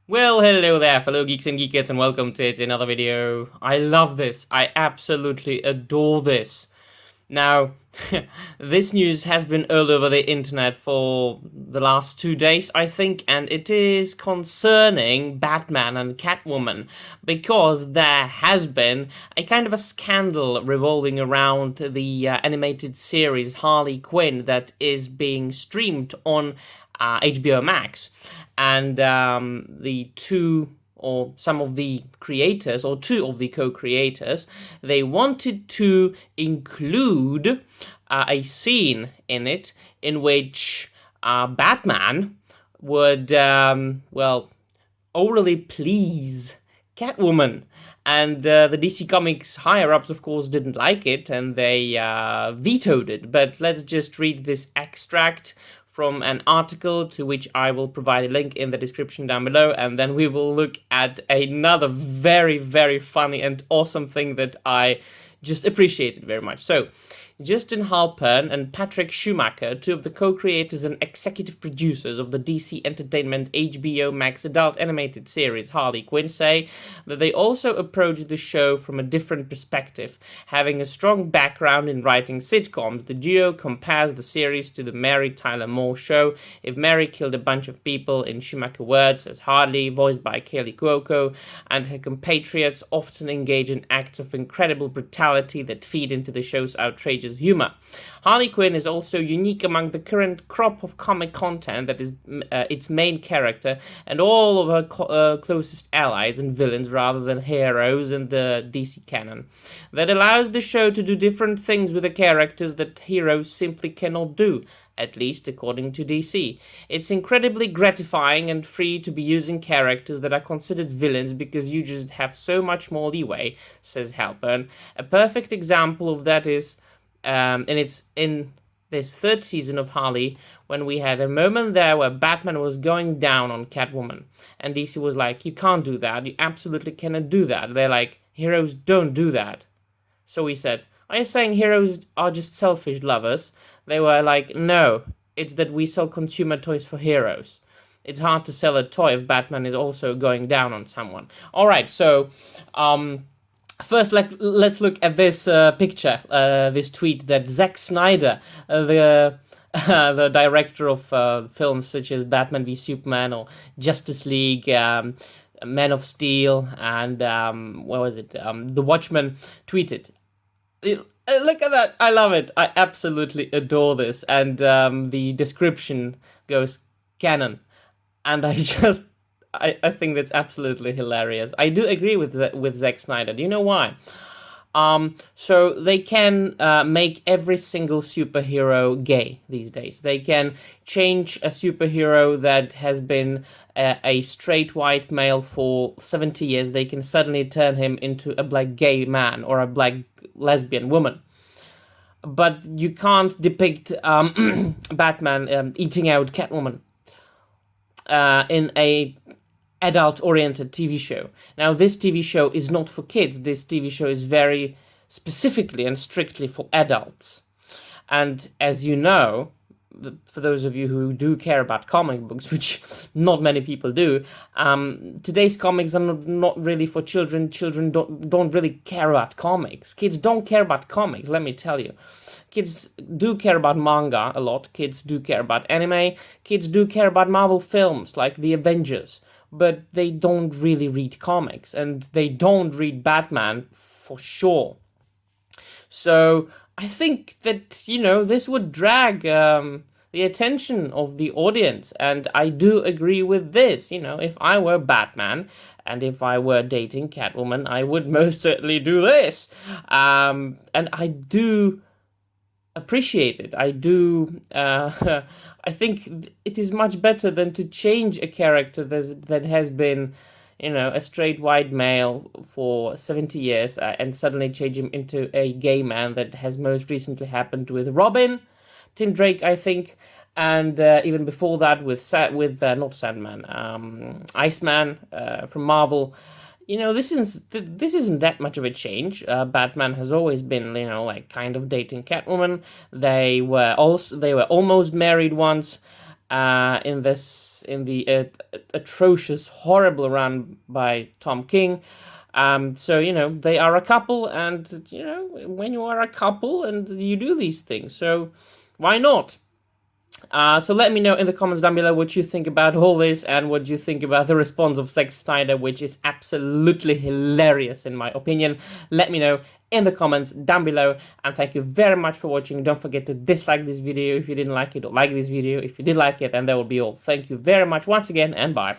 Well, hello there, fellow geeks and geekettes, and welcome to another video. I love this. I absolutely adore this. Now, this news has been all over the internet for the last 2 days, I think, and it is concerning Batman and Catwoman, because there has been a kind of a scandal revolving around the animated series Harley Quinn that is being streamed on HBO Max. And the two or some of the creators, or two of the co-creators, they wanted to include a scene in it in which Batman would, well, orally please Catwoman. And the DC Comics higher-ups, of course, didn't like it, and they vetoed it. But let's just read this extract from an article to which I will provide a link in the description down below, and then we will look at another very, very funny and awesome thing that I just appreciated very much. So, Justin Halpern and Patrick Schumacher, two of the co-creators and executive producers of the DC Entertainment HBO Max adult animated series Harley Quinn, say that they also approached the show from a different perspective. Having a strong background in writing sitcoms, the duo compares the series to the Mary Tyler Moore show. If Mary killed a bunch of people, in Schumacher words, as Harley, voiced by Kaylee Cuoco, and her compatriots often engage in acts of incredible brutality that feed into the show's outrageous humor. Harley Quinn is also unique among the current crop of comic content that is its main character and all of her closest allies and villains rather than heroes in the DC canon. That allows the show to do different things with the characters that heroes simply cannot do, at least according to DC. It's incredibly gratifying and free to be using characters that are considered villains because you just have so much more leeway, says Halpern. A perfect example of that is and it's in this third season of Harley, when we had a moment there where Batman was going down on Catwoman, and DC was like, you can't do that, you absolutely cannot do that. They're like, heroes don't do that. So we said, are you saying heroes are just selfish lovers? They were like, no, it's that we sell consumer toys for heroes. It's hard to sell a toy if Batman is also going down on someone. Alright, so first, let's look at this picture, this tweet that Zack Snyder, the the director of films such as Batman v Superman or Justice League, Man of Steel, and what was it? The Watchmen, tweeted. Look at that! I love it. I absolutely adore this, and the description goes canon, and I think that's absolutely hilarious. I do agree with Zack Snyder. Do you know why? So they can make every single superhero gay these days. They can change a superhero that has been a straight white male for 70 years. They can suddenly turn him into a black gay man or a black lesbian woman. But you can't depict Batman eating out Catwoman in a adult-oriented TV show. Now, this TV show is not for kids. This TV show is very specifically and strictly for adults. And as you know, for those of you who do care about comic books, which not many people do, today's comics are not really for children. Children don't really care about comics. Kids don't care about comics, let me tell you. Kids do care about manga a lot. Kids do care about anime. Kids do care about Marvel films like The Avengers. But they don't really read comics, and they don't read Batman for sure. So I think that, this would drag the attention of the audience, and I do agree with this. If I were Batman, and if I were dating Catwoman, I would most certainly do this. And I do appreciate it. I do. I think it is much better than to change a character that has been, a straight white male for 70 years and suddenly change him into a gay man. That has most recently happened with Robin, Tim Drake, I think, and even before that with not Sandman, Iceman from Marvel. This isn't that much of a change. Batman has always been, kind of dating Catwoman. They were almost married once, in the atrocious, horrible run by Tom King. So, you know, they are a couple, and, you know, when you are a couple and you do these things, so why not? So let me know in the comments down below what you think about all this, and what you think about the response of Zack Snyder, which is absolutely hilarious in my opinion. Let me know in the comments down below, and thank you very much for watching. Don't forget to dislike this video if you didn't like it, or like this video if you did like it, and that will be all. Thank you very much once again, and bye.